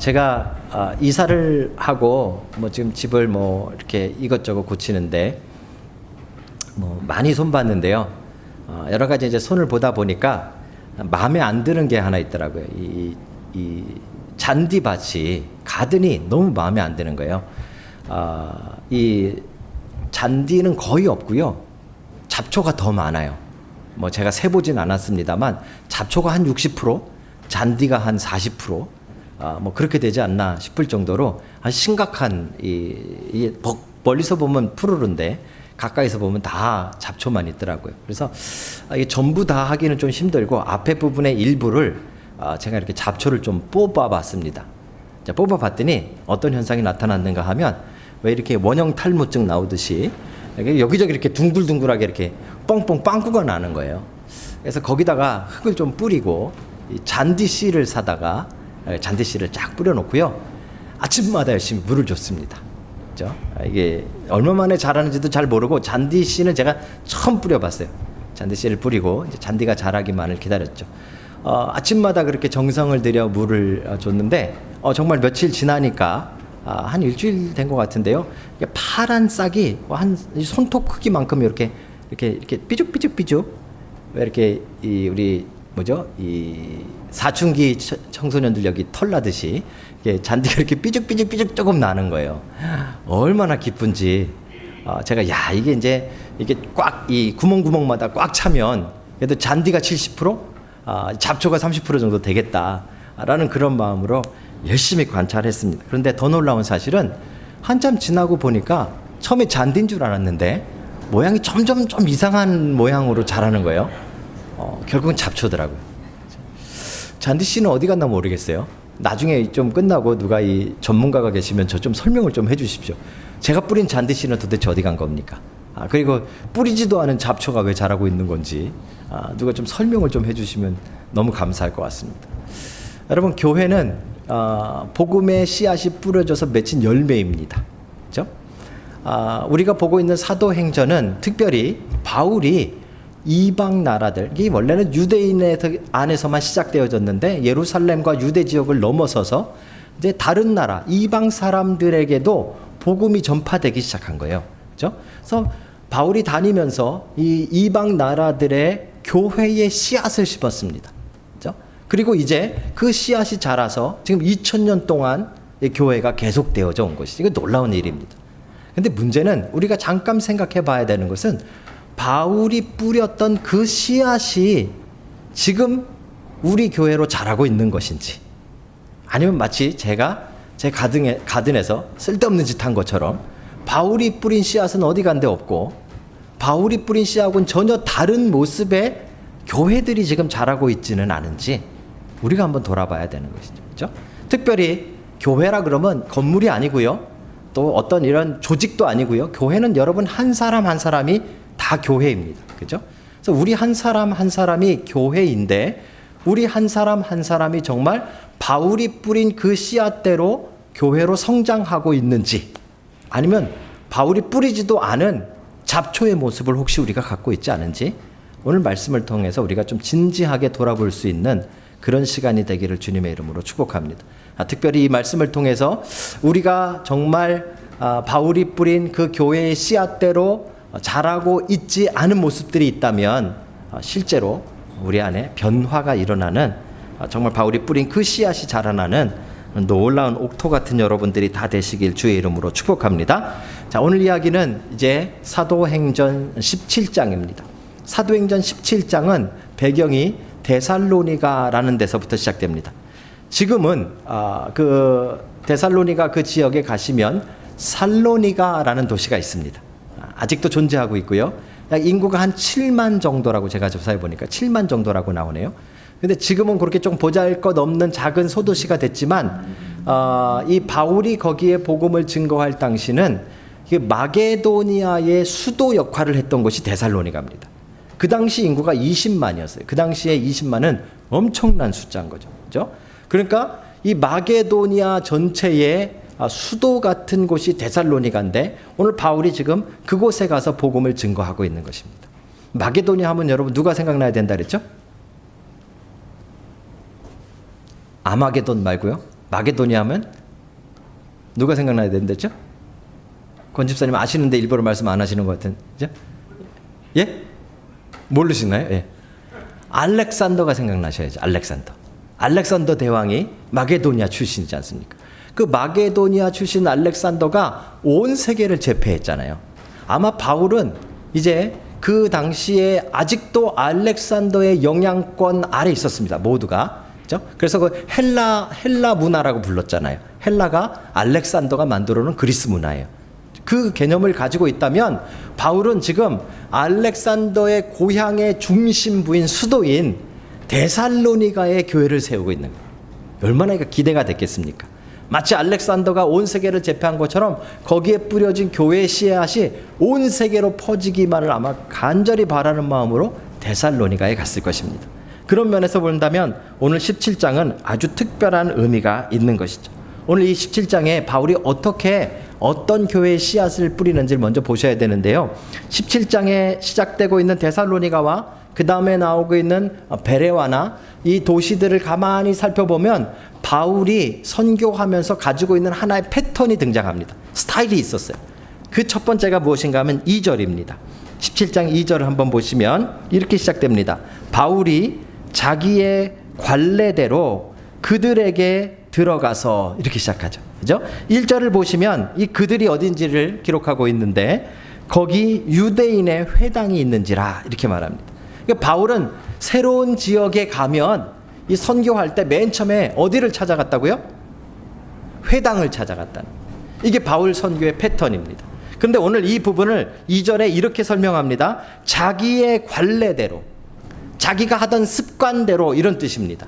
제가 이사를 하고 뭐 지금 집을 뭐 이렇게 이것저것 고치는데 뭐 많이 손봤는데요. 여러 가지 이제 손을 보다 보니까 마음에 안 드는 게 하나 있더라고요. 이 잔디밭이 가든이 너무 마음에 안 드는 거예요. 이 잔디는 거의 없고요. 잡초가 더 많아요. 뭐 제가 세보진 않았습니다만 잡초가 한 60%, 잔디가 한 40%, 뭐 그렇게 되지 않나 싶을 정도로 아주 심각한 이게 멀리서 보면 푸르른데 가까이서 보면 다 잡초만 있더라고요. 그래서 이게 전부 다 하기는 좀 힘들고 앞에 부분의 일부를 제가 이렇게 잡초를 좀 뽑아봤습니다. 자, 뽑아봤더니 어떤 현상이 나타났는가 하면 왜 이렇게 원형 탈모증 나오듯이 여기저기 이렇게 둥글둥글하게 이렇게 뻥뻥 빵꾸가 나는 거예요. 그래서 거기다가 흙을 좀 뿌리고 이 잔디씨를 사다가 잔디씨를 쫙 뿌려놓고요. 아침마다 열심히 물을 줬습니다. 그죠? 이게 얼마 만에 자라는지도 잘 모르고 잔디씨는 제가 처음 뿌려봤어요. 잔디씨를 뿌리고 이제 잔디가 자라기만을 기다렸죠. 아침마다 그렇게 정성을 들여 물을 줬는데 정말 며칠 지나니까 한 일주일 된 것 같은데요. 파란 싹이 한 손톱 크기만큼 이렇게 삐죽삐죽삐죽 왜 이렇게 우리 뭐죠? 이 사춘기 청소년들 여기 털 나듯이 잔디가 이렇게 삐죽삐죽삐죽 조금 나는 거예요. 얼마나 기쁜지. 제가 이게 이제 이게 꽉 이 구멍구멍마다 꽉 차면 그래도 잔디가 70%, 잡초가 30% 정도 되겠다라는 그런 마음으로 열심히 관찰했습니다. 그런데 더 놀라운 사실은 한참 지나고 보니까 처음에 잔디인 줄 알았는데 모양이 점점 좀 이상한 모양으로 자라는 거예요. 결국은 잡초더라고요. 잔디 씨는 어디 갔나 모르겠어요. 나중에 좀 끝나고 누가 이 전문가가 계시면 저 좀 설명을 좀 해주십시오. 제가 뿌린 잔디 씨는 도대체 어디 간 겁니까? 그리고 뿌리지도 않은 잡초가 왜 자라고 있는 건지 누가 좀 설명을 좀 해주시면 너무 감사할 것 같습니다. 여러분, 교회는 복음의 씨앗이 뿌려져서 맺힌 열매입니다. 그렇죠? 우리가 보고 있는 사도행전은 특별히 바울이 이방 나라들, 이게 원래는 유대인 안에서만 시작되어졌는데 예루살렘과 유대 지역을 넘어서서 이제 다른 나라, 이방 사람들에게도 복음이 전파되기 시작한 거예요. 그렇죠? 그래서 바울이 다니면서 이 이방 나라들의 교회의 씨앗을 심었습니다. 그렇죠? 그리고 이제 그 씨앗이 자라서 지금 2000년 동안 이 교회가 계속되어져 온 것이, 이거 놀라운 일입니다. 근데 문제는 우리가 잠깐 생각해 봐야 되는 것은 바울이 뿌렸던 그 씨앗이 지금 우리 교회로 자라고 있는 것인지, 아니면 마치 제가 제 가든에서 쓸데없는 짓 한 것처럼 바울이 뿌린 씨앗은 어디 간 데 없고 바울이 뿌린 씨앗은 전혀 다른 모습의 교회들이 지금 자라고 있지는 않은지 우리가 한번 돌아봐야 되는 것이죠. 그렇죠? 특별히 교회라 그러면 건물이 아니고요, 또 어떤 이런 조직도 아니고요. 교회는 여러분 한 사람 한 사람이 다 교회입니다. 그죠? 그래서 우리 한 사람 한 사람이 교회인데 우리 한 사람 한 사람이 정말 바울이 뿌린 그 씨앗대로 교회로 성장하고 있는지, 아니면 바울이 뿌리지도 않은 잡초의 모습을 혹시 우리가 갖고 있지 않은지 오늘 말씀을 통해서 우리가 좀 진지하게 돌아볼 수 있는 그런 시간이 되기를 주님의 이름으로 축복합니다. 특별히 이 말씀을 통해서 우리가 정말 바울이 뿌린 그 교회의 씨앗대로 자라고 있지 않은 모습들이 있다면 실제로 우리 안에 변화가 일어나는, 정말 바울이 뿌린 그 씨앗이 자라나는 놀라운 옥토 같은 여러분들이 다 되시길 주의 이름으로 축복합니다. 자, 오늘 이야기는 이제 사도행전 17장입니다. 사도행전 17장은 배경이 데살로니가라는 데서부터 시작됩니다. 지금은 그 데살로니가 그 지역에 가시면 살로니가라는 도시가 있습니다. 아직도 존재하고 있고요. 약 인구가 한 7만 정도라고 제가 조사해 보니까 7만 정도라고 나오네요. 근데 지금은 그렇게 좀 보잘것없는 작은 소도시가 됐지만 이 바울이 거기에 복음을 증거할 당시는 마게도니아의 수도 역할을 했던 곳이 데살로니가입니다. 그 당시 인구가 20만이었어요. 그 당시에 20만은 엄청난 숫자인 거죠. 그렇죠? 그러니까 이 마게도니아 전체의 수도 같은 곳이 데살로니가인데 오늘 바울이 지금 그곳에 가서 복음을 증거하고 있는 것입니다. 마게도니아 하면 여러분 누가 생각나야 된다 그랬죠? 아마게돈 말고요. 마게도니아 하면 누가 생각나야 된댔죠? 권 집사님 아시는데 일부러 말씀 안 하시는 것 같은, 그죠? 예? 모르시나요? 예. 알렉산더가 생각나셔야죠. 알렉산더 대왕이 마게도니아 출신이지 않습니까? 그 마게도니아 출신 알렉산더가 온 세계를 제패했잖아요. 아마 바울은 이제 그 당시에 아직도 알렉산더의 영향권 아래 있었습니다. 모두가. 그렇죠? 그래서 그 헬라 문화라고 불렀잖아요. 헬라가 알렉산더가 만들어 놓은 그리스 문화예요. 그 개념을 가지고 있다면 바울은 지금 알렉산더의 고향의 중심부인 수도인 데살로니가의 교회를 세우고 있는 거예요. 얼마나 기대가 됐겠습니까? 마치 알렉산더가 온 세계를 제패한 것처럼 거기에 뿌려진 교회의 씨앗이 온 세계로 퍼지기만을 아마 간절히 바라는 마음으로 데살로니가에 갔을 것입니다. 그런 면에서 본다면 오늘 17장은 아주 특별한 의미가 있는 것이죠. 오늘 이 17장에 바울이 어떤 교회의 씨앗을 뿌리는지를 먼저 보셔야 되는데요. 17장에 시작되고 있는 데살로니가와 그 다음에 나오고 있는 베레와나 이 도시들을 가만히 살펴보면 바울이 선교하면서 가지고 있는 하나의 패턴이 등장합니다. 스타일이 있었어요. 그 첫 번째가 무엇인가 하면 2절입니다. 17장 2절을 한번 보시면 이렇게 시작됩니다. 바울이 자기의 관례대로 그들에게 들어가서 이렇게 시작하죠. 그죠? 1절을 보시면 이 그들이 어딘지를 기록하고 있는데 거기 유대인의 회당이 있는지라 이렇게 말합니다. 그러니까 바울은 새로운 지역에 가면 이 선교할 때 맨 처음에 어디를 찾아갔다고요? 회당을 찾아갔다는. 이게 바울 선교의 패턴입니다. 그런데 오늘 이 부분을 2절에 이렇게 설명합니다. 자기의 관례대로, 자기가 하던 습관대로 이런 뜻입니다.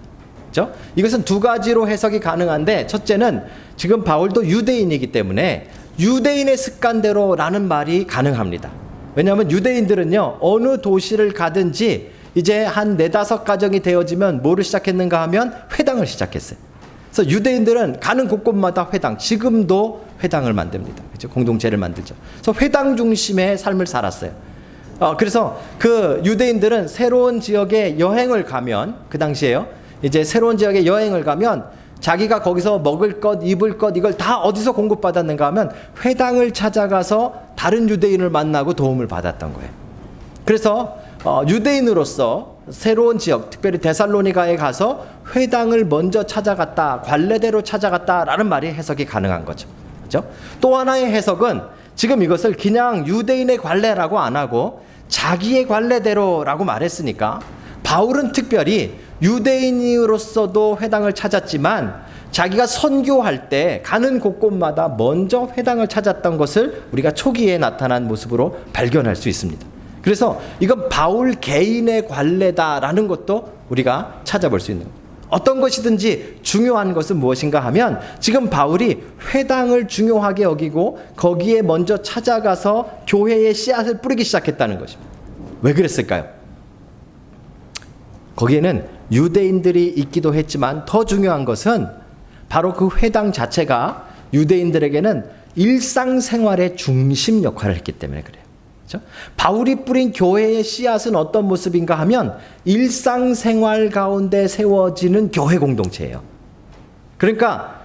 그렇죠? 이것은 두 가지로 해석이 가능한데 첫째는 지금 바울도 유대인이기 때문에 유대인의 습관대로라는 말이 가능합니다. 왜냐하면 유대인들은요 어느 도시를 가든지 이제 한 4-5 가정이 되어지면 뭐를 시작했는가 하면 회당을 시작했어요. 그래서 유대인들은 가는 곳곳마다 회당, 지금도 회당을 만듭니다. 그렇죠? 공동체를 만들죠. 그래서 회당 중심의 삶을 살았어요. 그래서 그 유대인들은 새로운 지역에 여행을 가면 그 당시에요. 이제 새로운 지역에 여행을 가면 자기가 거기서 먹을 것, 입을 것 이걸 다 어디서 공급받았는가 하면 회당을 찾아가서 다른 유대인을 만나고 도움을 받았던 거예요. 그래서 유대인으로서 새로운 지역, 특별히 데살로니가에 가서 회당을 먼저 찾아갔다, 관례대로 찾아갔다라는 말이 해석이 가능한 거죠. 그렇죠? 또 하나의 해석은 지금 이것을 그냥 유대인의 관례라고 안 하고 자기의 관례대로라고 말했으니까 바울은 특별히 유대인으로서도 회당을 찾았지만 자기가 선교할 때 가는 곳곳마다 먼저 회당을 찾았던 것을 우리가 초기에 나타난 모습으로 발견할 수 있습니다. 그래서 이건 바울 개인의 관례다라는 것도 우리가 찾아볼 수 있는 거예요. 어떤 것이든지 중요한 것은 무엇인가 하면 지금 바울이 회당을 중요하게 여기고 거기에 먼저 찾아가서 교회의 씨앗을 뿌리기 시작했다는 것입니다. 왜 그랬을까요? 거기에는 유대인들이 있기도 했지만 더 중요한 것은 바로 그 회당 자체가 유대인들에게는 일상생활의 중심 역할을 했기 때문에 그래요. 그렇죠? 바울이 뿌린 교회의 씨앗은 어떤 모습인가 하면 일상생활 가운데 세워지는 교회 공동체예요. 그러니까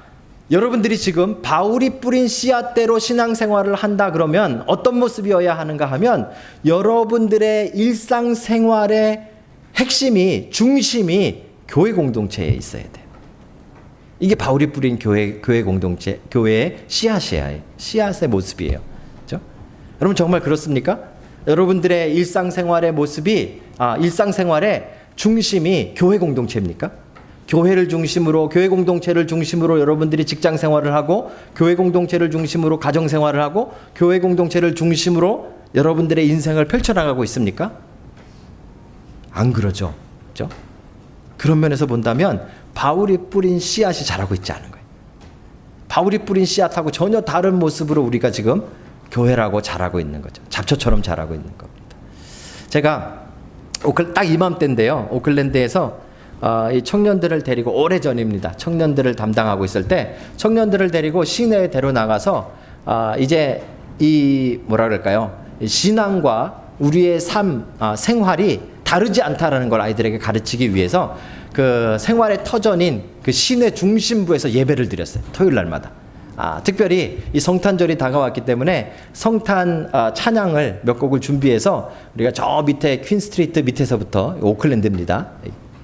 여러분들이 지금 바울이 뿌린 씨앗대로 신앙생활을 한다 그러면 어떤 모습이어야 하는가 하면 여러분들의 일상생활의 핵심이, 중심이 교회 공동체에 있어야 돼요. 이게 바울이 뿌린 교회 공동체, 교회의 씨앗이에요. 씨앗의 모습이에요. 그렇죠? 여러분 정말 그렇습니까? 여러분들의 일상생활의 모습이, 일상생활의 중심이 교회 공동체입니까? 교회를 중심으로, 교회 공동체를 중심으로 여러분들이 직장 생활을 하고, 교회 공동체를 중심으로 가정 생활을 하고, 교회 공동체를 중심으로 여러분들의 인생을 펼쳐나가고 있습니까? 안 그러죠. 그렇죠? 그런 면에서 본다면 바울이 뿌린 씨앗이 자라고 있지 않은 거예요. 바울이 뿌린 씨앗하고 전혀 다른 모습으로 우리가 지금 교회라고 자라고 있는 거죠. 잡초처럼 자라고 있는 겁니다. 제가 딱 이맘때인데요. 오클랜드에서 이 청년들을 데리고, 오래전입니다. 청년들을 담당하고 있을 때 청년들을 데리고 시내에 데려나가서 이제 이 뭐라 그럴까요? 신앙과 우리의 삶, 생활이 다르지 않다라는 걸 아이들에게 가르치기 위해서 그 생활의 터전인 그 시내 중심부에서 예배를 드렸어요. 토요일 날마다. 특별히 이 성탄절이 다가왔기 때문에 성탄 찬양을 몇 곡을 준비해서 우리가 저 밑에 퀸스트리트 밑에서부터, 오클랜드입니다.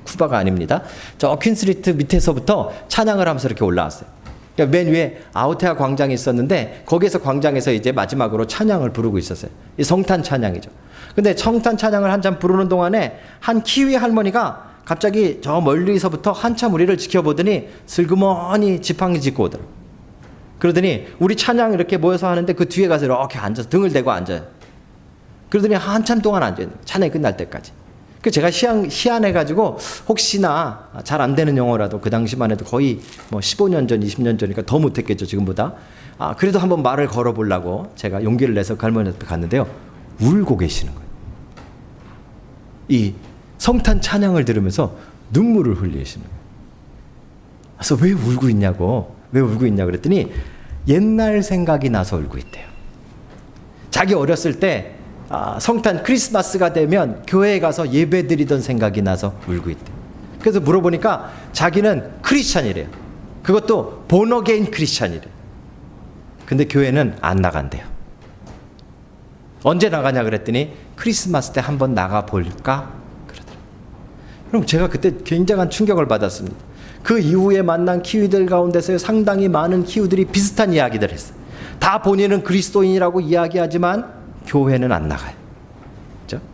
쿠바가 아닙니다. 저 퀸스트리트 밑에서부터 찬양을 하면서 이렇게 올라왔어요. 그러니까 맨 위에 아우테아 광장이 있었는데 거기에서 광장에서 이제 마지막으로 찬양을 부르고 있었어요. 이 성탄 찬양이죠. 근데 성탄 찬양을 한참 부르는 동안에 한 키위 할머니가 갑자기 저 멀리서부터 한참 우리를 지켜보더니 슬그머니 지팡이 짚고 오더라고요. 그러더니 우리 찬양 이렇게 모여서 하는데 그 뒤에 가서 이렇게 앉아서 등을 대고 앉아요. 그러더니 한참 동안 앉아요. 찬양이 끝날 때까지. 그 제가 희한해가지고 혹시나 잘 안 되는 영어라도 그 당시만 해도 거의 뭐 15년 전, 20년 전이니까 더 못했겠죠, 지금보다. 그래도 한번 말을 걸어보려고 제가 용기를 내서 할머니 앞에 갔는데요. 울고 계시는 거예요. 이 성탄 찬양을 들으면서 눈물을 흘리시는 거예요. 그래서 왜 울고 있냐고. 왜 울고 있냐 그랬더니 옛날 생각이 나서 울고 있대요. 자기 어렸을 때 성탄 크리스마스가 되면 교회에 가서 예배 드리던 생각이 나서 울고 있대요. 그래서 물어보니까 자기는 크리스찬이래요. 그것도 본어게인 크리스찬이래요. 근데 교회는 안 나간대요. 언제 나가냐 그랬더니 크리스마스 때 한번 나가볼까 그러더라고요. 그럼 제가 그때 굉장한 충격을 받았습니다. 그 이후에 만난 키위들 가운데서 상당히 많은 키위들이 비슷한 이야기들 했어요. 다 본인은 그리스도인이라고 이야기하지만 교회는 안 나가요. 그렇죠?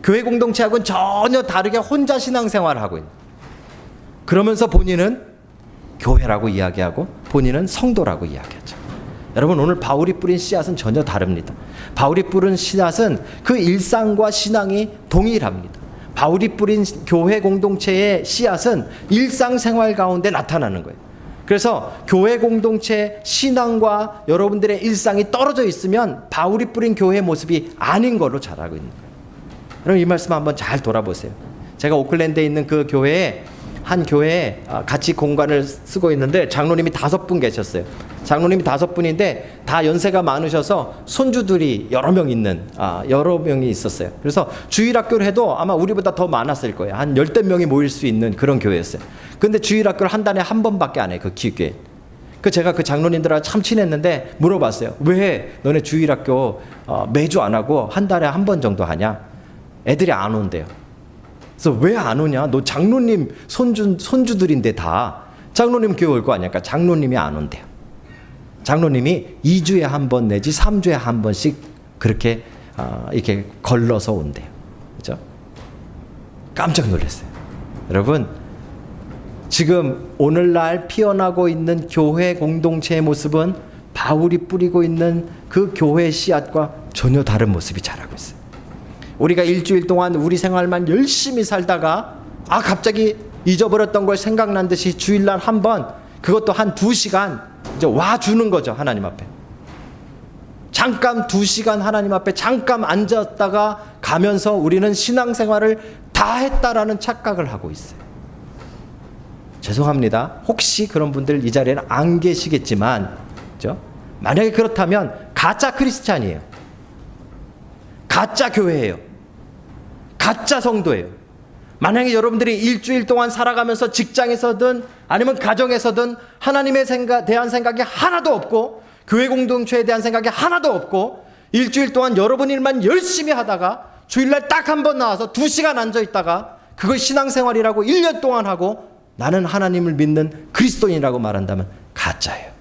교회 공동체하고는 전혀 다르게 혼자 신앙생활을 하고 있는. 그러면서 본인은 교회라고 이야기하고 본인은 성도라고 이야기하죠. 여러분, 오늘 바울이 뿌린 씨앗은 전혀 다릅니다. 바울이 뿌린 씨앗은 그 일상과 신앙이 동일합니다. 바울이 뿌린 교회 공동체의 씨앗은 일상생활 가운데 나타나는 거예요. 그래서 교회 공동체 신앙과 여러분들의 일상이 떨어져 있으면 바울이 뿌린 교회의 모습이 아닌 걸로 자라고 있는 거예요. 여러분, 이 말씀 한번 잘 돌아보세요. 제가 오클랜드에 있는 그 교회에 한 교회에 같이 공간을 쓰고 있는데 장로님이 5분 계셨어요. 장로님이 5분인데 다 연세가 많으셔서 손주들이 여러 명 있는 여러 명이 있었어요. 그래서 주일학교를 해도 아마 우리보다 더 많았을 거예요. 한 10대 명이 모일 수 있는 그런 교회였어요. 근데 주일학교를 한 달에 한 번밖에 안 해요. 그 기교회. 제가 그 장로님들하고 참 친했는데 물어봤어요. 왜 너네 주일학교 매주 안 하고 한 달에 한 번 정도 하냐? 애들이 안 온대요. 그래서 왜 안 오냐? 너 장로님 손주들인데 다 장로님 교회 올 거 아니야? 그러니까 장로님이 안 온대요. 장로님이 2주에 한 번 내지 3주에 한 번씩 그렇게 이렇게 걸러서 온대요. 그죠? 깜짝 놀랐어요. 여러분, 지금 오늘날 피어나고 있는 교회 공동체의 모습은 바울이 뿌리고 있는 그 교회의 씨앗과 전혀 다른 모습이 자라고 있어요. 우리가 일주일 동안 우리 생활만 열심히 살다가 갑자기 잊어버렸던 걸 생각난 듯이 주일날 한 번, 그것도 한 2시간 이제 와주는 거죠. 하나님 앞에 잠깐 2시간 하나님 앞에 잠깐 앉았다가 가면서 우리는 신앙생활을 다 했다라는 착각을 하고 있어요. 죄송합니다. 혹시 그런 분들 이 자리에는 안 계시겠지만, 그렇죠? 만약에 그렇다면 가짜 크리스찬이에요. 가짜 교회예요. 가짜 성도예요. 만약에 여러분들이 일주일 동안 살아가면서 직장에서든 아니면 가정에서든 하나님에 대한 생각이 하나도 없고 교회 공동체에 대한 생각이 하나도 없고 일주일 동안 여러분 일만 열심히 하다가 주일날 딱 한 번 나와서 2시간 앉아있다가 그걸 신앙생활이라고 1년 동안 하고 나는 하나님을 믿는 그리스도인이라고 말한다면 가짜예요.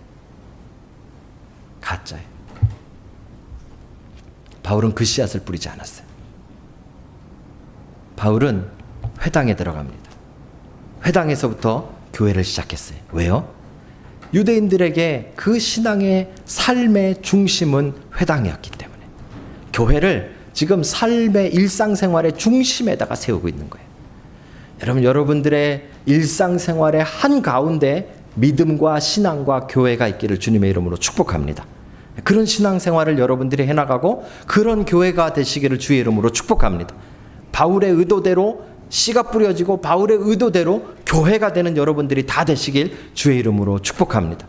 가짜예요. 바울은 그 씨앗을 뿌리지 않았어요. 바울은 회당에 들어갑니다. 회당에서부터 교회를 시작했어요. 왜요? 유대인들에게 그 신앙의 삶의 중심은 회당이었기 때문에 교회를 지금 삶의 일상생활의 중심에다가 세우고 있는 거예요. 여러분들의 일상생활의 한가운데 믿음과 신앙과 교회가 있기를 주님의 이름으로 축복합니다. 그런 신앙생활을 여러분들이 해나가고 그런 교회가 되시기를 주의 이름으로 축복합니다. 바울의 의도대로 씨가 뿌려지고 바울의 의도대로 교회가 되는 여러분들이 다 되시길 주의 이름으로 축복합니다.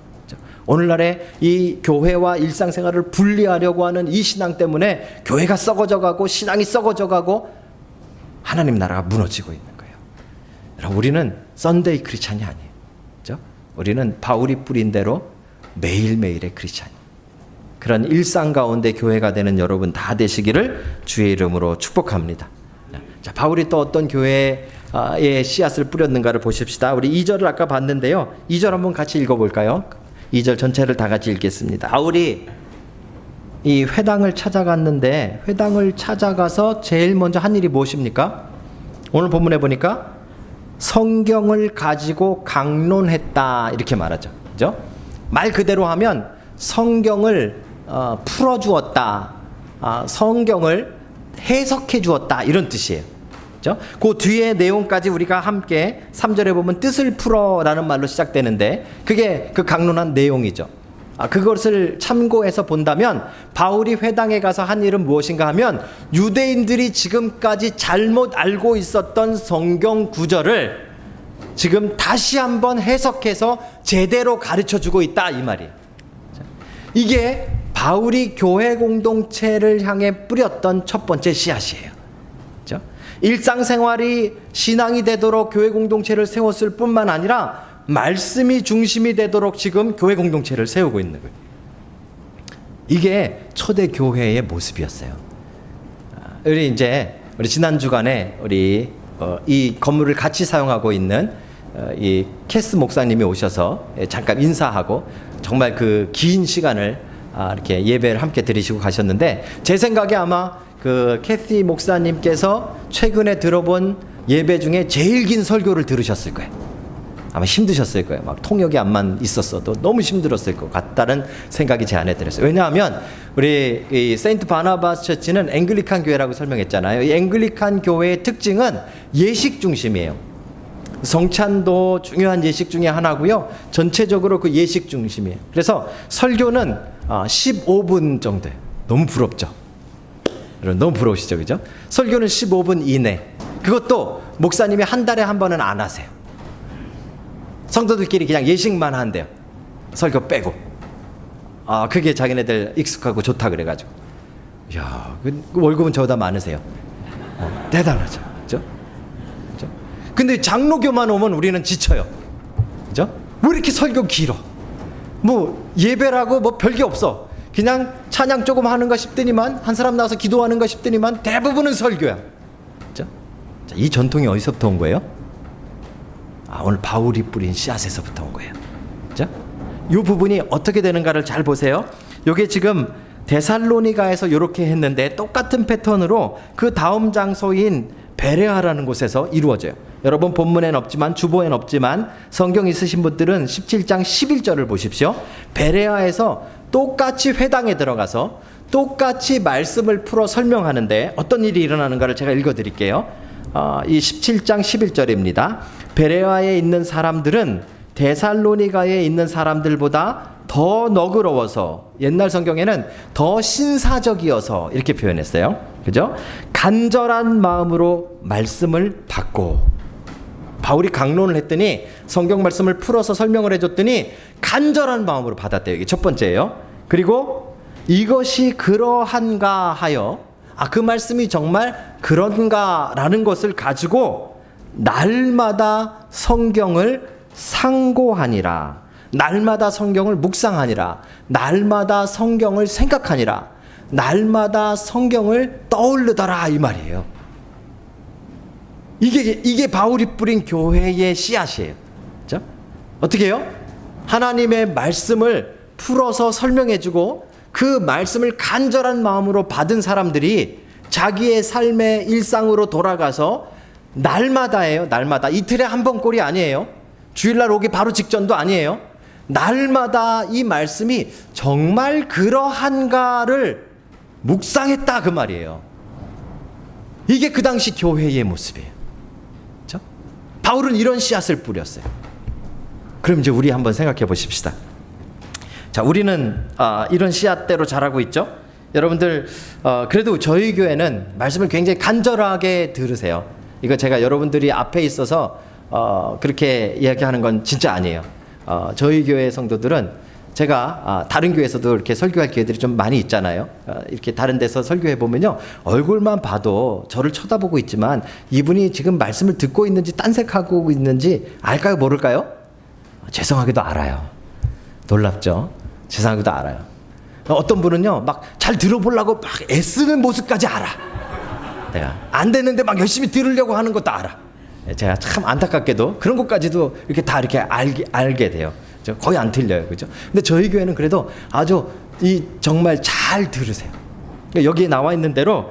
오늘날의 이 교회와 일상생활을 분리하려고 하는 이 신앙 때문에 교회가 썩어져가고 신앙이 썩어져가고 하나님 나라가 무너지고 있는 거예요. 여러분, 우리는 썬데이 크리스찬이 아니에요. 그렇죠? 우리는 바울이 뿌린 대로 매일매일의 크리스찬이에요. 그런 일상 가운데 교회가 되는 여러분 다 되시기를 주의 이름으로 축복합니다. 자, 바울이 또 어떤 교회에 씨앗을 뿌렸는가를 보십시다. 우리 2절을 아까 봤는데요. 2절 한번 같이 읽어볼까요? 2절 전체를 다 같이 읽겠습니다. 바울이 이 회당을 찾아갔는데, 회당을 찾아가서 제일 먼저 한 일이 무엇입니까? 오늘 본문에 보니까 성경을 가지고 강론했다 이렇게 말하죠. 그죠? 말 그대로 하면 성경을 풀어주었다, 성경을 해석해 주었다 이런 뜻이에요. 그죠? 그 뒤에 내용까지 우리가 함께 3절에 보면 뜻을 풀어라는 말로 시작되는데 그게 그 강론한 내용이죠. 그것을 참고해서 본다면 바울이 회당에 가서 한 일은 무엇인가 하면 유대인들이 지금까지 잘못 알고 있었던 성경 구절을 지금 다시 한번 해석해서 제대로 가르쳐주고 있다 이 말이에요. 이게 바울이 교회 공동체를 향해 뿌렸던 첫 번째 씨앗이에요. 그렇죠? 일상생활이 신앙이 되도록 교회 공동체를 세웠을 뿐만 아니라 말씀이 중심이 되도록 지금 교회 공동체를 세우고 있는 거예요. 이게 초대 교회의 모습이었어요. 우리 지난 주간에 이 건물을 같이 사용하고 있는 이 캐스 목사님이 오셔서 잠깐 인사하고 정말 그 긴 시간을 이렇게 예배를 함께 드리시고 가셨는데, 제 생각에 아마 그 캐시 목사님께서 최근에 들어본 예배 중에 제일 긴 설교를 들으셨을 거예요. 아마 힘드셨을 거예요. 막 통역이 안만 있었어도 너무 힘들었을 것 같다는 생각이 제 안에 들었어요. 왜냐하면 우리 이 세인트 바나바스 처치는 앵글리칸 교회라고 설명했잖아요. 이 앵글리칸 교회의 특징은 예식 중심이에요. 성찬도 중요한 예식 중에 하나고요. 전체적으로 그 예식 중심이에요. 그래서 설교는 15분 정도예요. 너무 부럽죠? 여러분 너무 부러우시죠? 그죠? 설교는 15분 이내. 그것도 목사님이 한 달에 한 번은 안 하세요. 성도들끼리 그냥 예식만 한대요. 설교 빼고. 그게 자기네들 익숙하고 좋다 그래가지고. 이야, 그 월급은 저보다 많으세요. 대단하죠. 그죠? 그죠? 근데 장로교만 오면 우리는 지쳐요. 그죠? 왜 이렇게 설교 길어? 뭐 예배라고 뭐 별게 없어. 그냥 찬양 조금 하는가 싶더니만, 한 사람 나와서 기도하는가 싶더니만 대부분은 설교야. 그죠? 자, 이 전통이 어디서부터 온 거예요? 오늘 바울이 뿌린 씨앗에서부터 온 거예요. 그죠? 이 부분이 어떻게 되는가를 잘 보세요. 이게 지금 데살로니가에서 이렇게 했는데 똑같은 패턴으로 그 다음 장소인 베레아라는 곳에서 이루어져요. 여러분 본문엔 없지만, 주보엔 없지만 성경 있으신 분들은 17장 11절을 보십시오. 베레아에서 똑같이 회당에 들어가서 똑같이 말씀을 풀어 설명하는데 어떤 일이 일어나는가를 제가 읽어드릴게요. 이 17장 11절입니다. 베레아에 있는 사람들은 데살로니가에 있는 사람들보다 더 너그러워서, 옛날 성경에는 더 신사적이어서 이렇게 표현했어요. 그죠? 간절한 마음으로 말씀을 받고, 바울이 강론을 했더니 성경 말씀을 풀어서 설명을 해줬더니 간절한 마음으로 받았대요. 이게 첫 번째예요. 그리고 이것이 그러한가 하여, 그 말씀이 정말 그런가라는 것을 가지고 날마다 성경을 상고하니라, 날마다 성경을 묵상하니라, 날마다 성경을 생각하니라, 날마다 성경을 떠올르더라 이 말이에요. 이게 바울이 뿌린 교회의 씨앗이에요. 그렇죠? 어떻게 해요? 하나님의 말씀을 풀어서 설명해주고 그 말씀을 간절한 마음으로 받은 사람들이 자기의 삶의 일상으로 돌아가서 날마다예요. 날마다. 이틀에 한 번 꼴이 아니에요. 주일날 오기 바로 직전도 아니에요. 날마다 이 말씀이 정말 그러한가를 묵상했다 그 말이에요. 이게 그 당시 교회의 모습이에요. 그렇죠? 바울은 이런 씨앗을 뿌렸어요. 그럼 이제 우리 한번 생각해 보십시다. 자, 우리는 이런 씨앗대로 자라고 있죠. 여러분들 그래도 저희 교회는 말씀을 굉장히 간절하게 들으세요. 이거 제가 여러분들이 앞에 있어서 그렇게 이야기하는 건 진짜 아니에요. 저희 교회 성도들은 제가 다른 교회에서도 이렇게 설교할 기회들이 좀 많이 있잖아요. 이렇게 다른 데서 설교해 보면요, 얼굴만 봐도 저를 쳐다보고 있지만 이분이 지금 말씀을 듣고 있는지 딴색하고 있는지 알까요, 모를까요? 죄송하게도 알아요. 놀랍죠? 죄송하게도 알아요. 어떤 분은요, 막 잘 들어보려고 막 애쓰는 모습까지 알아. 내가 안 되는데 막 열심히 들으려고 하는 것도 알아. 제가 참 안타깝게도 그런 것까지도 이렇게 다 이렇게 알게 돼요. 거의 안 틀려요, 그죠? 근데 저희 교회는 그래도 아주 정말 잘 들으세요. 여기에 나와 있는 대로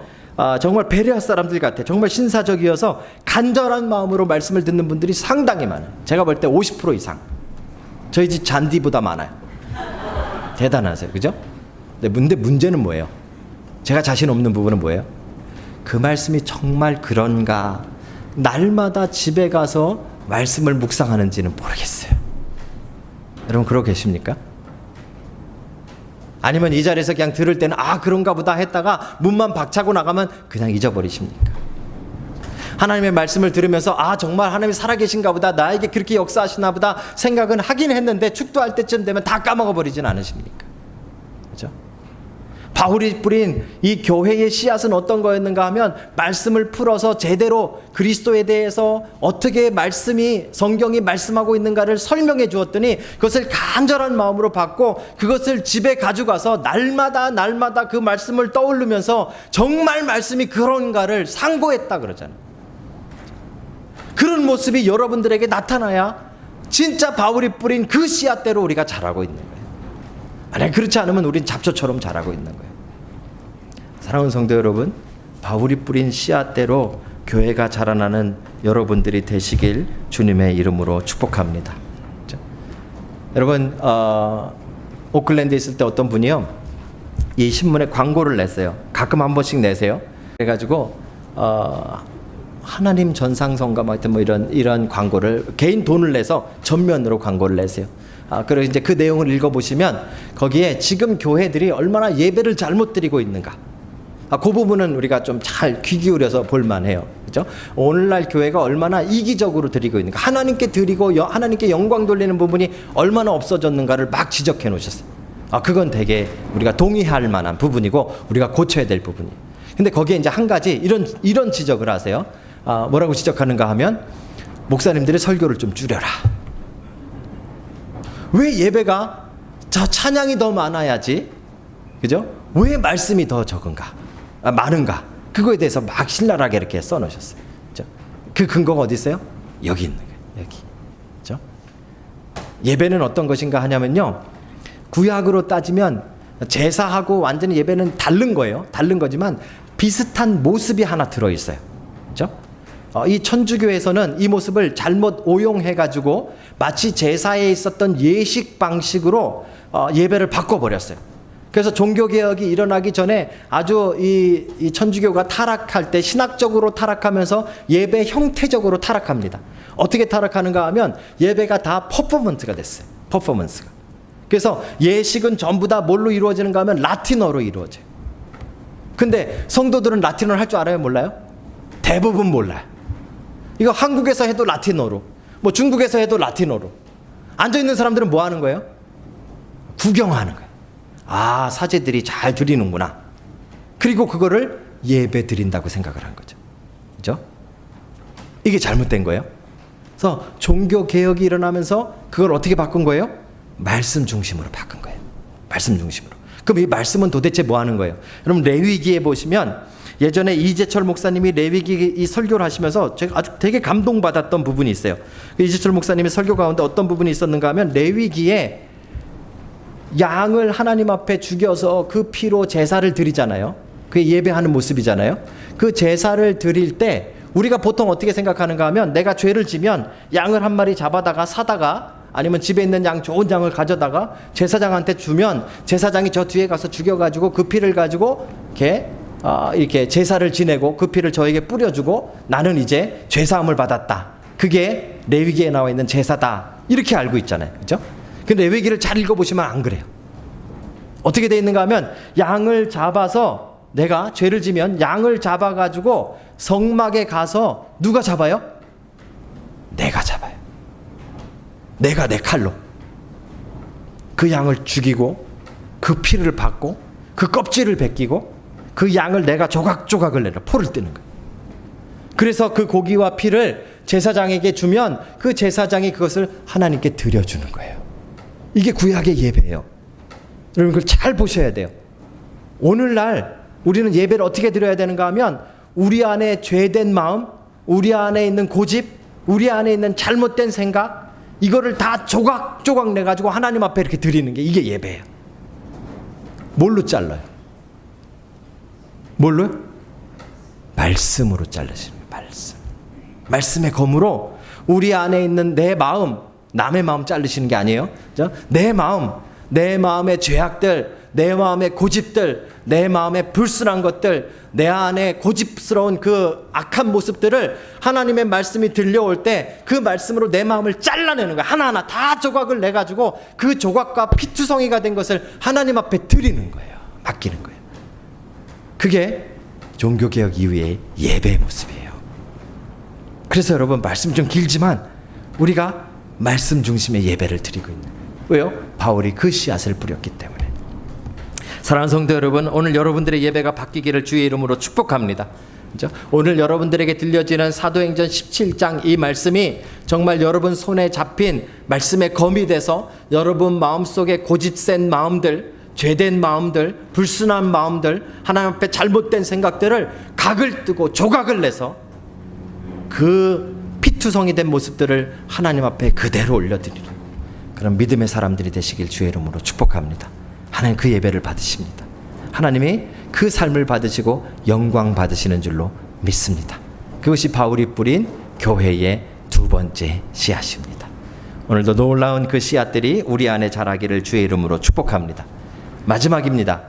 정말 베레아 사람들 같아. 정말 신사적이어서 간절한 마음으로 말씀을 듣는 분들이 상당히 많아요. 제가 볼 때 50% 이상. 저희 집 잔디보다 많아요. 대단하세요, 그죠? 근데 문제는 뭐예요? 제가 자신 없는 부분은 뭐예요? 그 말씀이 정말 그런가? 날마다 집에 가서 말씀을 묵상하는지는 모르겠어요. 여러분 그러고 계십니까? 아니면 이 자리에서 그냥 들을 때는 그런가 보다 했다가 문만 박차고 나가면 그냥 잊어버리십니까? 하나님의 말씀을 들으면서 정말 하나님이 살아계신가 보다, 나에게 그렇게 역사하시나 보다 생각은 하긴 했는데 축도할 때쯤 되면 다 까먹어버리진 않으십니까? 그죠? 바울이 뿌린 이 교회의 씨앗은 어떤 거였는가 하면 말씀을 풀어서 제대로 그리스도에 대해서 어떻게 성경이 말씀하고 있는가를 설명해 주었더니 그것을 간절한 마음으로 받고 그것을 집에 가져가서 날마다 그 말씀을 떠올리면서 정말 말씀이 그런가를 상고했다 그러잖아요. 그런 모습이 여러분들에게 나타나야 진짜 바울이 뿌린 그 씨앗대로 우리가 자라고 있는 거예요. 만약 그렇지 않으면 우린 잡초처럼 자라고 있는 거예요. 사랑하는 성도 여러분, 바울이 뿌린 씨앗대로 교회가 자라나는 여러분들이 되시길 주님의 이름으로 축복합니다. 그렇죠? 여러분, 오클랜드에 있을 때 어떤 분이요, 이 신문에 광고를 냈어요. 가끔 한 번씩 내세요. 그래가지고 하나님 전상성가 뭐 이런 광고를 개인 돈을 내서 전면으로 광고를 내세요. 그리고 이제 그 내용을 읽어보시면 거기에 지금 교회들이 얼마나 예배를 잘못 드리고 있는가, 그 부분은 우리가 좀 잘 귀 기울여서 볼만해요. 그죠? 오늘날 교회가 얼마나 이기적으로 드리고 있는가, 하나님께 드리고 하나님께 영광 돌리는 부분이 얼마나 없어졌는가를 막 지적해 놓으셨어요. 그건 되게 우리가 동의할 만한 부분이고 우리가 고쳐야 될 부분이에요. 근데 거기에 이제 한 가지 이런 지적을 하세요. 뭐라고 지적하는가 하면, 목사님들의 설교를 좀 줄여라. 왜 예배가 찬양이 더 많아야지, 그죠? 왜 말씀이 더 많은가? 그거에 대해서 막 신랄하게 이렇게 써놓으셨어요. 그죠? 그 근거가 어디 있어요? 여기 있는 거예요. 여기. 그죠? 예배는 어떤 것인가 하냐면요, 구약으로 따지면 제사하고 완전히 예배는 다른 거예요. 다른 거지만 비슷한 모습이 하나 들어있어요. 그죠? 이 천주교에서는 이 모습을 잘못 오용해가지고 마치 제사에 있었던 예식 방식으로 예배를 바꿔버렸어요. 그래서 종교개혁이 일어나기 전에 아주 이 천주교가 타락할 때 신학적으로 타락하면서 예배 형태적으로 타락합니다. 어떻게 타락하는가 하면 예배가 다 퍼포먼스가 됐어요. 퍼포먼스가. 그래서 예식은 전부 다 뭘로 이루어지는가 하면 라틴어로 이루어져요. 근데 성도들은 라틴어를 할 줄 알아요? 몰라요? 대부분 몰라요. 이거 한국에서 해도 라틴어로, 뭐 중국에서 해도 라틴어로. 앉아있는 사람들은 뭐 하는 거예요? 구경하는 거예요. 사제들이 잘 드리는구나. 그리고 그거를 예배 드린다고 생각을 한 거죠. 그죠? 이게 잘못된 거예요. 그래서 종교개혁이 일어나면서 그걸 어떻게 바꾼 거예요? 말씀 중심으로 바꾼 거예요. 말씀 중심으로. 그럼 이 말씀은 도대체 뭐 하는 거예요? 여러분, 레위기에 보시면 예전에 이재철 목사님이 레위기 이 설교를 하시면서 제가 아주 되게 감동받았던 부분이 있어요. 이재철 목사님의 설교 가운데 어떤 부분이 있었는가 하면, 레위기에 양을 하나님 앞에 죽여서 그 피로 제사를 드리잖아요. 그게 예배하는 모습이잖아요. 그 제사를 드릴 때 우리가 보통 어떻게 생각하는가 하면, 내가 죄를 지면 양을 한 마리 잡아다가 사다가, 아니면 집에 있는 양, 좋은 양을 가져다가 제사장한테 주면 제사장이 저 뒤에 가서 죽여가지고 그 피를 가지고 이렇게 제사를 지내고 그 피를 저에게 뿌려주고 나는 이제 죄사함을 받았다. 그게 레위기에 나와 있는 제사다. 이렇게 알고 있잖아요. 그죠? 근데 레위기를 잘 읽어보시면 안 그래요. 어떻게 돼 있는가 하면, 양을 잡아서, 내가 죄를 지면 양을 잡아가지고 성막에 가서 누가 잡아요? 내가 잡아요. 내가 내 칼로. 그 양을 죽이고 그 피를 받고 그 껍질을 벗기고 그 양을 내가 조각조각을 내라 포를 뜨는 거예요. 그래서 그 고기와 피를 제사장에게 주면 그 제사장이 그것을 하나님께 드려주는 거예요. 이게 구약의 예배예요. 여러분 그걸 잘 보셔야 돼요. 오늘날 우리는 예배를 어떻게 드려야 되는가 하면 우리 안에 죄된 마음, 우리 안에 있는 고집, 우리 안에 있는 잘못된 생각, 이거를 다 조각조각 내가지고 하나님 앞에 이렇게 드리는 게 이게 예배예요. 뭘로 잘라요? 뭘로요? 말씀으로 잘라십니다. 말씀의 검으로 우리 안에 있는 내 마음, 남의 마음 자르시는 게 아니에요. 그죠? 내 마음, 내 마음의 죄악들, 내 마음의 고집들, 내 마음의 불순한 것들, 내 안에 고집스러운 그 악한 모습들을 하나님의 말씀이 들려올 때 그 말씀으로 내 마음을 잘라내는 거예요. 하나하나 다 조각을 내가지고 그 조각과 피투성이가 된 것을 하나님 앞에 드리는 거예요. 맡기는 거예요. 그게 종교개혁 이후의 예배의 모습이에요. 그래서 여러분 말씀 좀 길지만 우리가 말씀 중심의 예배를 드리고 있는 거예요. 왜요? 바울이 그 씨앗을 뿌렸기 때문에. 사랑하는 성도 여러분, 오늘 여러분들의 예배가 바뀌기를 주의 이름으로 축복합니다. 그렇죠? 오늘 여러분들에게 들려지는 사도행전 17장 이 말씀이 정말 여러분 손에 잡힌 말씀의 검이 돼서 여러분 마음속에 고집센 마음들, 죄된 마음들, 불순한 마음들, 하나님 앞에 잘못된 생각들을 각을 뜨고 조각을 내서 그 피투성이 된 모습들을 하나님 앞에 그대로 올려드리는 그런 믿음의 사람들이 되시길 주의 이름으로 축복합니다. 하나님 그 예배를 받으십니다. 하나님이 그 삶을 받으시고 영광 받으시는 줄로 믿습니다. 그것이 바울이 뿌린 교회의 두 번째 씨앗입니다. 오늘도 놀라운 그 씨앗들이 우리 안에 자라기를 주의 이름으로 축복합니다. 마지막입니다.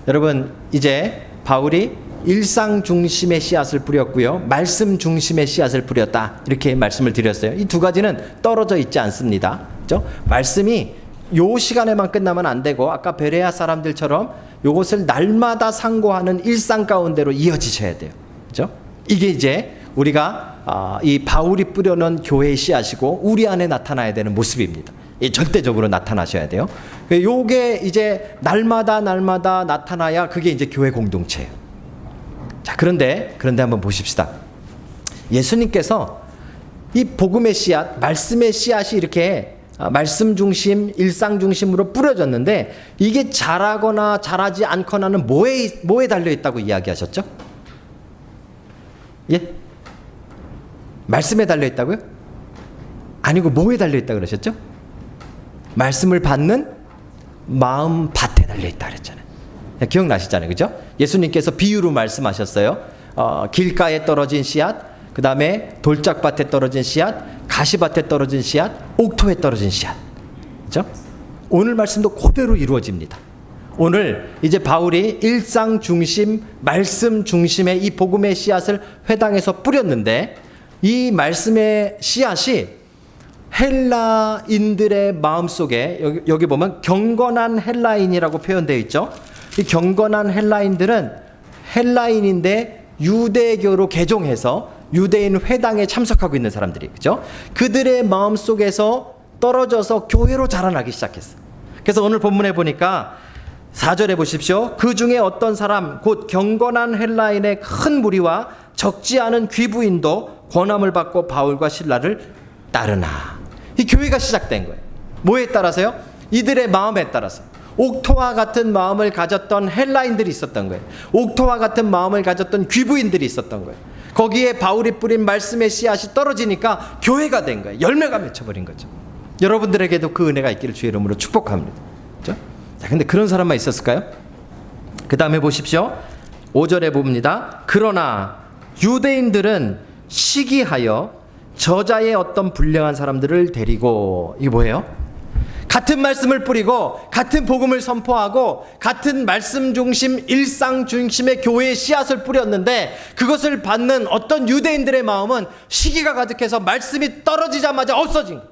여러분 이제 바울이 일상 중심의 씨앗을 뿌렸고요, 말씀 중심의 씨앗을 뿌렸다 이렇게 말씀을 드렸어요. 이 두 가지는 떨어져 있지 않습니다. 그렇죠? 말씀이 요 시간에만 끝나면 안 되고 아까 베레아 사람들처럼 요것을 날마다 상고하는 일상 가운데로 이어지셔야 돼요. 그렇죠? 이게 이제 우리가 이 바울이 뿌려놓은 교회의 씨앗이고 우리 안에 나타나야 되는 모습입니다. 절대적으로 나타나셔야 돼요. 요게 이제 날마다 나타나야 그게 이제 교회 공동체예요. 자, 그런데 한번 보십시다. 예수님께서 이 복음의 씨앗, 말씀의 씨앗이 이렇게 말씀 중심, 일상 중심으로 뿌려졌는데 이게 자라거나 자라지 않거나는 뭐에 달려있다고 이야기하셨죠? 예? 말씀에 달려있다고요? 아니고 뭐에 달려있다고 그러셨죠? 말씀을 받는 마음 밭에 달려있다 그랬잖아요. 기억나시잖아요. 그죠? 예수님께서 비유로 말씀하셨어요. 길가에 떨어진 씨앗, 그 다음에 돌짝밭에 떨어진 씨앗, 가시밭에 떨어진 씨앗, 옥토에 떨어진 씨앗. 그죠? 오늘 말씀도 그대로 이루어집니다. 오늘 이제 바울이 일상 중심, 말씀 중심의 이 복음의 씨앗을 회당에서 뿌렸는데 이 말씀의 씨앗이 헬라인들의 마음속에 여기 보면 경건한 헬라인이라고 표현되어 있죠. 이 경건한 헬라인들은 헬라인인데 유대교로 개종해서 유대인 회당에 참석하고 있는 사람들이, 그죠? 그들의 마음속에서 떨어져서 교회로 자라나기 시작했어. 그래서 오늘 본문에 보니까 4절에 보십시오. 그 중에 어떤 사람 곧 경건한 헬라인의 큰 무리와 적지 않은 귀부인도 권함을 받고 바울과 실라를 따르나. 이 교회가 시작된 거예요. 뭐에 따라서요? 이들의 마음에 따라서. 옥토와 같은 마음을 가졌던 헬라인들이 있었던 거예요. 옥토와 같은 마음을 가졌던 귀부인들이 있었던 거예요. 거기에 바울이 뿌린 말씀의 씨앗이 떨어지니까 교회가 된 거예요. 열매가 맺혀버린 거죠. 여러분들에게도 그 은혜가 있기를 주의 이름으로 축복합니다. 그렇죠? 자, 근데 그런 사람만 있었을까요? 그 다음에 보십시오. 5절에 봅니다. 그러나 유대인들은 시기하여 저자의 어떤 불량한 사람들을 데리고, 이게 뭐예요? 같은 말씀을 뿌리고 같은 복음을 선포하고 같은 말씀 중심, 일상 중심의 교회의 씨앗을 뿌렸는데 그것을 받는 어떤 유대인들의 마음은 시기가 가득해서 말씀이 떨어지자마자 없어진 거예요.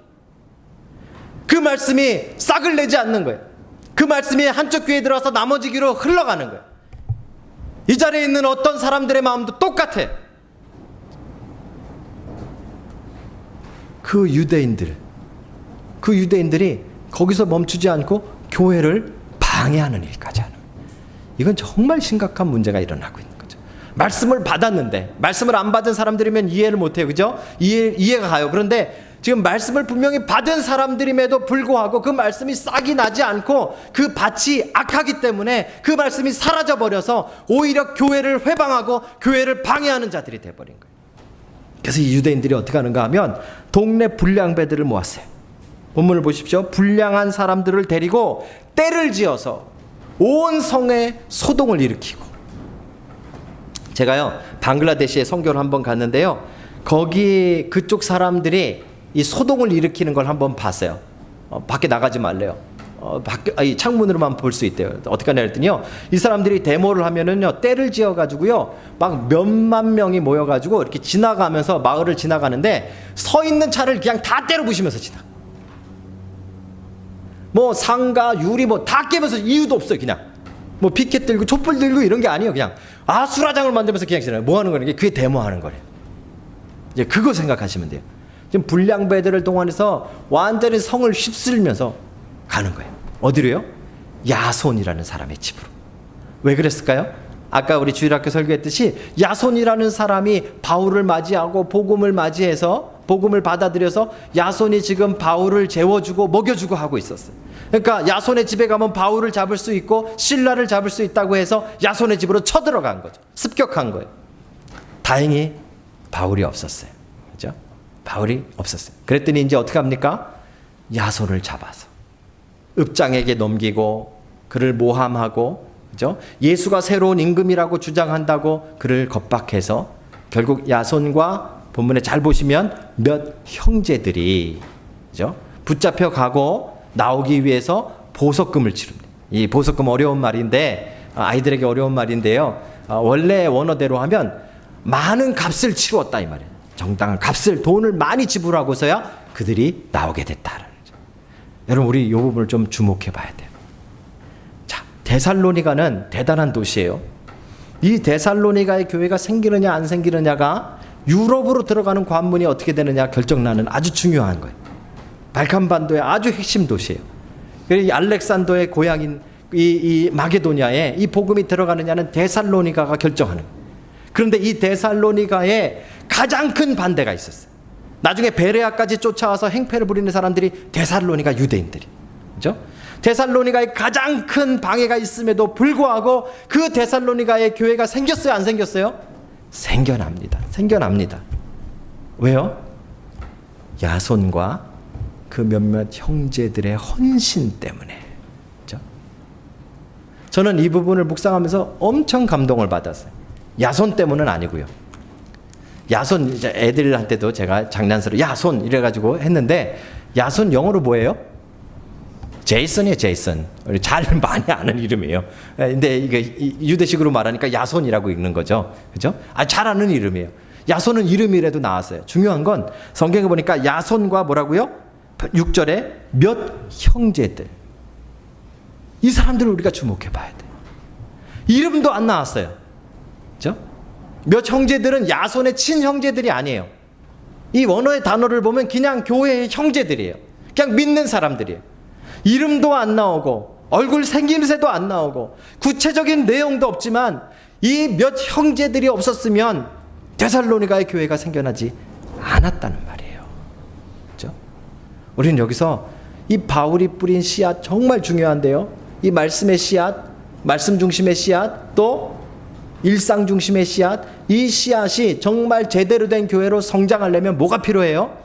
그 말씀이 싹을 내지 않는 거예요. 그 말씀이 한쪽 귀에 들어와서 나머지 귀로 흘러가는 거예요. 이 자리에 있는 어떤 사람들의 마음도 똑같아. 그 유대인들이 거기서 멈추지 않고 교회를 방해하는 일까지 하는. 이건 정말 심각한 문제가 일어나고 있는 거죠. 말씀을 받았는데 말씀을 안 받은 사람들이면 이해를 못해요. 그죠? 이해가 가요. 그런데 지금 말씀을 분명히 받은 사람들임에도 불구하고 그 말씀이 싹이 나지 않고 그 밭이 악하기 때문에 그 말씀이 사라져버려서 오히려 교회를 회방하고 교회를 방해하는 자들이 돼버린 거예요. 그래서 이 유대인들이 어떻게 하는가 하면 동네 불량배들을 모았어요. 본문을 보십시오. 불량한 사람들을 데리고 떼를 지어서 온 성에 소동을 일으키고. 제가요 방글라데시에 선교를 한번 갔는데요, 거기 그쪽 사람들이 이 소동을 일으키는 걸 한번 봤어요. 밖에 나가지 말래요. 이 창문으로만 볼 수 있대요. 어떻게 하냐 했더니요, 이 사람들이 데모를 하면은요 떼를 지어가지고요 막 몇만 명이 모여가지고 이렇게 지나가면서 마을을 지나가는데 서 있는 차를 그냥 다 때려 부시면서 지나. 뭐 상가 유리 뭐 다 깨면서 이유도 없어요. 그냥 뭐 피켓 들고 촛불 들고 이런 게 아니에요. 그냥 수라장을 만들면서 그냥 지나요. 뭐 하는 거예요? 그게 데모하는 거래요. 이제 그거 생각하시면 돼요. 지금 불량배들을 동원해서 완전히 성을 휩쓸면서 가는 거예요. 어디로요? 야손이라는 사람의 집으로. 왜 그랬을까요? 아까 우리 주일학교 설교했듯이 야손이라는 사람이 바울을 맞이하고 복음을 맞이해서 복음을 받아들여서 야손이 지금 바울을 재워주고 먹여주고 하고 있었어요. 그러니까 야손의 집에 가면 바울을 잡을 수 있고 신라를 잡을 수 있다고 해서 야손의 집으로 쳐들어간 거죠. 습격한 거예요. 다행히 바울이 없었어요. 그죠? 바울이 없었어요. 그랬더니 이제 어떻게 합니까? 야손을 잡아서 읍장에게 넘기고 그를 모함하고, 그죠? 예수가 새로운 임금이라고 주장한다고 그를 겁박해서 결국 야손과 본문에 잘 보시면 몇 형제들이, 그죠? 붙잡혀 가고 나오기 위해서 보석금을 치릅니다. 이 보석금 어려운 말인데 아이들에게 어려운 말인데요. 원래 원어대로 하면 많은 값을 치루었다 이 말이에요. 정당한 값을, 돈을 많이 지불하고서야 그들이 나오게 됐다. 여러분 우리 이 부분을 좀 주목해 봐야 돼요. 자, 데살로니가는 대단한 도시예요. 이 데살로니가의 교회가 생기느냐 안 생기느냐가 유럽으로 들어가는 관문이 어떻게 되느냐 결정나는 아주 중요한 거예요. 발칸반도의 아주 핵심 도시예요. 이 알렉산더의 고향인 이 마게도냐에 이 복음이 들어가느냐는 데살로니가가 결정하는 거예요. 그런데 이 데살로니가에 가장 큰 반대가 있었어요. 나중에 베레아까지 쫓아와서 행패를 부리는 사람들이 데살로니가 유대인들이, 그죠? 데살로니가에 가장 큰 방해가 있음에도 불구하고 그 데살로니가의 교회가 생겼어요, 안 생겼어요? 생겨납니다. 왜요? 야손과 그 몇몇 형제들의 헌신 때문에. 그죠? 저는 이 부분을 묵상하면서 엄청 감동을 받았어요. 야손 때문은 아니고요. 야손, 이제 애들한테도 제가 장난스러워 야손 이래가지고 했는데, 야손 영어로 뭐예요? 제이슨이에요, 제이슨. 우리 잘 많이 아는 이름이에요. 근데 이게 유대식으로 말하니까 야손이라고 읽는 거죠. 그죠? 잘 아는 이름이에요. 야손은 이름이라도 나왔어요. 중요한 건 성경에 보니까 야손과 뭐라고요? 6절에 몇 형제들. 이 사람들을 우리가 주목해 봐야 돼요. 이름도 안 나왔어요. 그죠? 몇 형제들은 야손의 친형제들이 아니에요. 이 원어의 단어를 보면 그냥 교회의 형제들이에요. 그냥 믿는 사람들이에요. 이름도 안 나오고 얼굴 생김새도 안 나오고 구체적인 내용도 없지만 이 몇 형제들이 없었으면 데살로니가의 교회가 생겨나지 않았다는 말이에요. 그렇죠? 우리는 여기서 이 바울이 뿌린 씨앗 정말 중요한데요. 이 말씀의 씨앗, 말씀 중심의 씨앗, 또 일상 중심의 씨앗, 이 씨앗이 정말 제대로 된 교회로 성장하려면 뭐가 필요해요?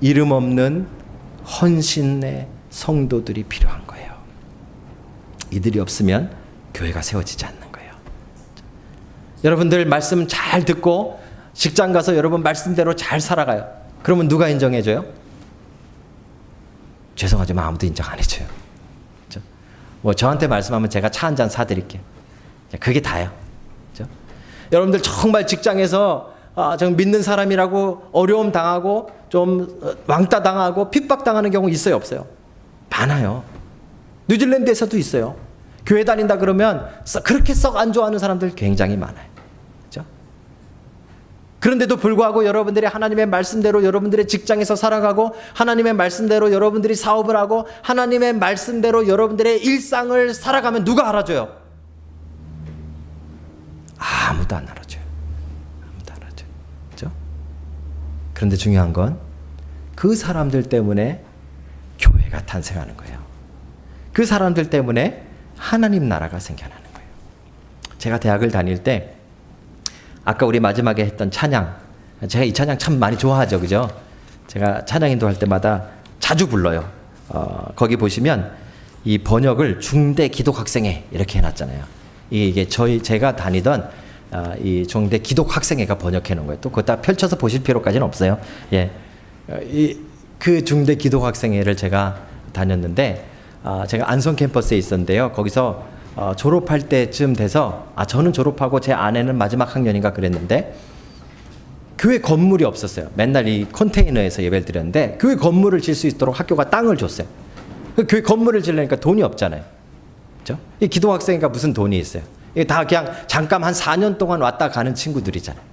이름 없는 헌신의 성도들이 필요한 거예요. 이들이 없으면 교회가 세워지지 않는 거예요. 여러분들 말씀 잘 듣고 직장 가서 여러분 말씀대로 잘 살아가요. 그러면 누가 인정해줘요? 죄송하지만 아무도 인정 안 해줘요. 그렇죠? 뭐 저한테 말씀하면 제가 차 한 잔 사드릴게요. 그게 다예요. 그렇죠? 여러분들 정말 직장에서 좀 믿는 사람이라고 어려움 당하고 좀 왕따 당하고 핍박 당하는 경우 있어요, 없어요? 많아요. 뉴질랜드에서도 있어요. 교회 다닌다 그러면 그렇게 썩 안 좋아하는 사람들 굉장히 많아요. 그렇죠? 그런데도 불구하고 여러분들이 하나님의 말씀대로 여러분들의 직장에서 살아가고 하나님의 말씀대로 여러분들이 사업을 하고 하나님의 말씀대로 여러분들의 일상을 살아가면 누가 알아줘요? 아무도 안 알아줘요. 아무도 안 알아줘요. 그렇죠? 그런데 중요한 건 그 사람들 때문에 교회가 탄생하는 거예요. 그 사람들 때문에 하나님 나라가 생겨나는 거예요. 제가 대학을 다닐 때 아까 우리 마지막에 했던 찬양, 제가 이 찬양 참 많이 좋아하죠, 그죠? 제가 찬양 인도할 때마다 자주 불러요. 거기 보시면 이 번역을 중대 기독학생회 이렇게 해놨잖아요. 이게 제가 다니던 이 중대 기독학생회가 번역해 놓은 거예요. 또 그거 다 펼쳐서 보실 필요까지는 없어요. 예, 그 중대 기독학생회를 제가 다녔는데 제가 안성 캠퍼스에 있었는데요. 거기서 졸업할 때쯤 돼서 저는 졸업하고 제 아내는 마지막 학년인가 그랬는데 교회 건물이 없었어요. 맨날 이 컨테이너에서 예배를 드렸는데 교회 건물을 질 수 있도록 학교가 땅을 줬어요. 교회 건물을 지려니까 돈이 없잖아요. 그렇죠? 이 기독학생이니까 무슨 돈이 있어요. 이게 다 그냥 잠깐 한 4년 동안 왔다 가는 친구들이잖아요.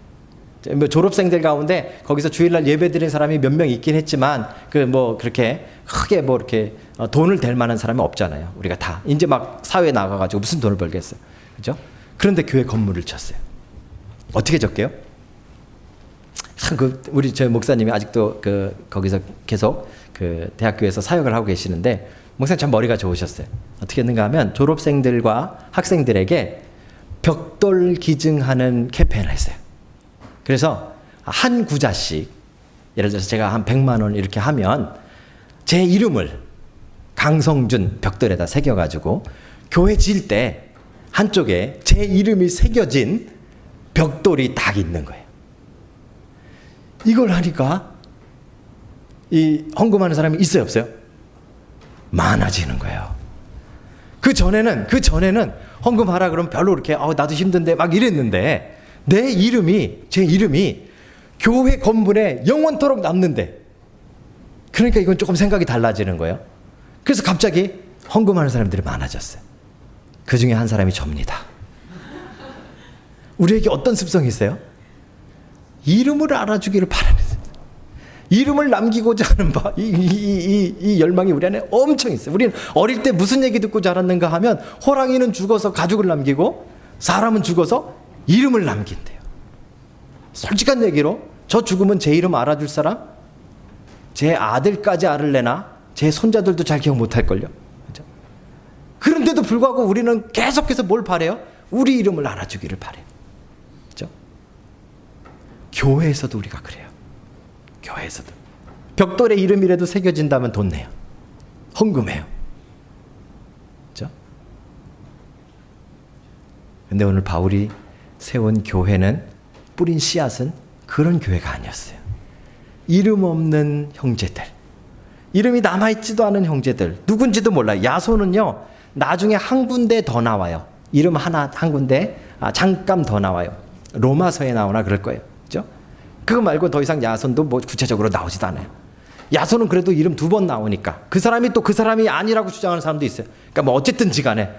뭐 졸업생들 가운데 거기서 주일날 예배 드린 사람이 몇 명 있긴 했지만 그렇게 크게 이렇게 돈을 댈 만한 사람이 없잖아요. 우리가 다 이제 막 사회에 나가가지고 무슨 돈을 벌겠어요, 그렇죠? 그런데 교회 건물을 쳤어요. 어떻게 졌게요? 우리 저 목사님이 아직도 거기서 계속 대학교에서 사역을 하고 계시는데 목사님 참 머리가 좋으셨어요. 어떻게 했는가 하면 졸업생들과 학생들에게 벽돌 기증하는 캠페인을 했어요. 그래서 한 구자씩, 예를 들어서 제가 한 100만 원 이렇게 하면 제 이름을 강성준 벽돌에다 새겨가지고 교회 질 때 한쪽에 제 이름이 새겨진 벽돌이 딱 있는 거예요. 이걸 하니까 이 헌금하는 사람이 있어요, 없어요? 많아지는 거예요. 그 전에는 헌금하라 그러면 별로 그렇게 나도 힘든데 막 이랬는데 제 이름이 교회 건물에 영원토록 남는데, 그러니까 이건 조금 생각이 달라지는 거예요. 그래서 갑자기 헌금하는 사람들이 많아졌어요. 그 중에 한 사람이 접니다. 우리에게 어떤 습성이 있어요? 이름을 알아주기를 바라는, 이름을 남기고자 하는 이 열망이 우리 안에 엄청 있어요. 우리는 어릴 때 무슨 얘기 듣고 자랐는가 하면 호랑이는 죽어서 가죽을 남기고 사람은 죽어서 이름을 남긴대요. 솔직한 얘기로 저 죽으면 제 이름 알아줄 사람? 제 아들까지 알을래나? 제 손자들도 잘 기억 못할걸요. 그렇죠? 그런데도 불구하고 우리는 계속해서 뭘 바래요? 우리 이름을 알아주기를 바래요. 그렇죠? 교회에서도 우리가 그래요. 교회에서도. 벽돌에 이름이라도 새겨진다면 돈 내요. 헌금해요. 그렇죠? 근데 오늘 바울이 세운 교회는, 뿌린 씨앗은 그런 교회가 아니었어요. 이름 없는 형제들, 이름이 남아있지도 않은 형제들, 누군지도 몰라요. 야손은요 나중에 한 군데 더 나와요. 이름 한 군데 잠깐 더 나와요. 로마서에 나오나 그럴 거예요. 그렇죠? 그거 말고 더 이상 야손도 뭐 구체적으로 나오지도 않아요. 야손은 그래도 이름 2번 나오니까 그 사람이 또 그 사람이 아니라고 주장하는 사람도 있어요. 그러니까 뭐 어쨌든지 간에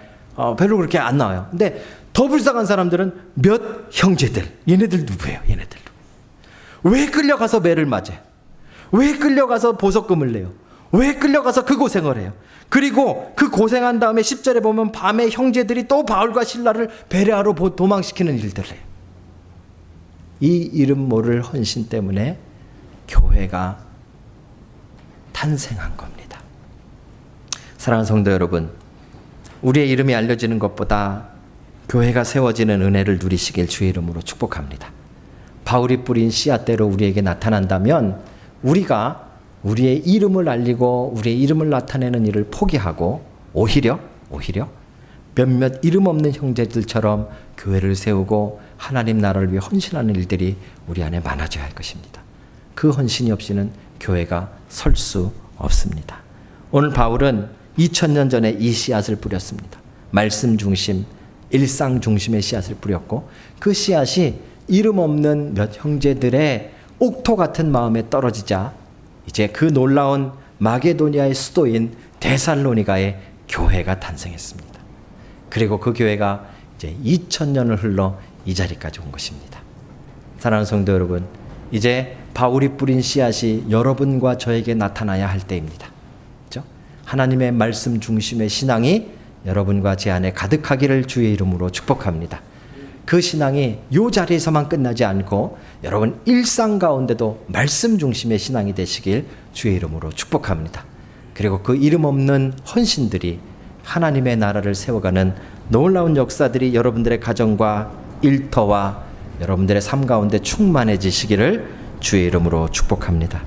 별로 그렇게 안 나와요. 근데 더 불쌍한 사람들은 몇 형제들, 얘네들 누구예요? 얘네들 왜 끌려가서 매를 맞아요? 왜 끌려가서 보석금을 내요? 왜 끌려가서 그 고생을 해요? 그리고 그 고생한 다음에 10절에 보면 밤에 형제들이 또 바울과 실라를 베레아로 도망시키는 일들을 해요. 이 이름 모를 헌신 때문에 교회가 탄생한 겁니다. 사랑하는 성도 여러분, 우리의 이름이 알려지는 것보다 교회가 세워지는 은혜를 누리시길 주의 이름으로 축복합니다. 바울이 뿌린 씨앗대로 우리에게 나타난다면 우리가 우리의 이름을 알리고 우리의 이름을 나타내는 일을 포기하고 오히려 몇몇 이름 없는 형제들처럼 교회를 세우고 하나님 나라를 위해 헌신하는 일들이 우리 안에 많아져야 할 것입니다. 그 헌신이 없이는 교회가 설 수 없습니다. 오늘 바울은 2000년 전에 이 씨앗을 뿌렸습니다. 말씀 중심, 일상 중심의 씨앗을 뿌렸고 그 씨앗이 이름 없는 몇 형제들의 옥토 같은 마음에 떨어지자 이제 그 놀라운 마게도니아의 수도인 데살로니가의 교회가 탄생했습니다. 그리고 그 교회가 이제 2000년을 흘러 이 자리까지 온 것입니다. 사랑하는 성도 여러분, 이제 바울이 뿌린 씨앗이 여러분과 저에게 나타나야 할 때입니다. 그렇죠? 하나님의 말씀 중심의 신앙이 여러분과 제 안에 가득하기를 주의 이름으로 축복합니다. 그 신앙이 이 자리에서만 끝나지 않고 여러분 일상 가운데도 말씀 중심의 신앙이 되시길 주의 이름으로 축복합니다. 그리고 그 이름 없는 헌신들이 하나님의 나라를 세워가는 놀라운 역사들이 여러분들의 가정과 일터와 여러분들의 삶 가운데 충만해지시기를 주의 이름으로 축복합니다.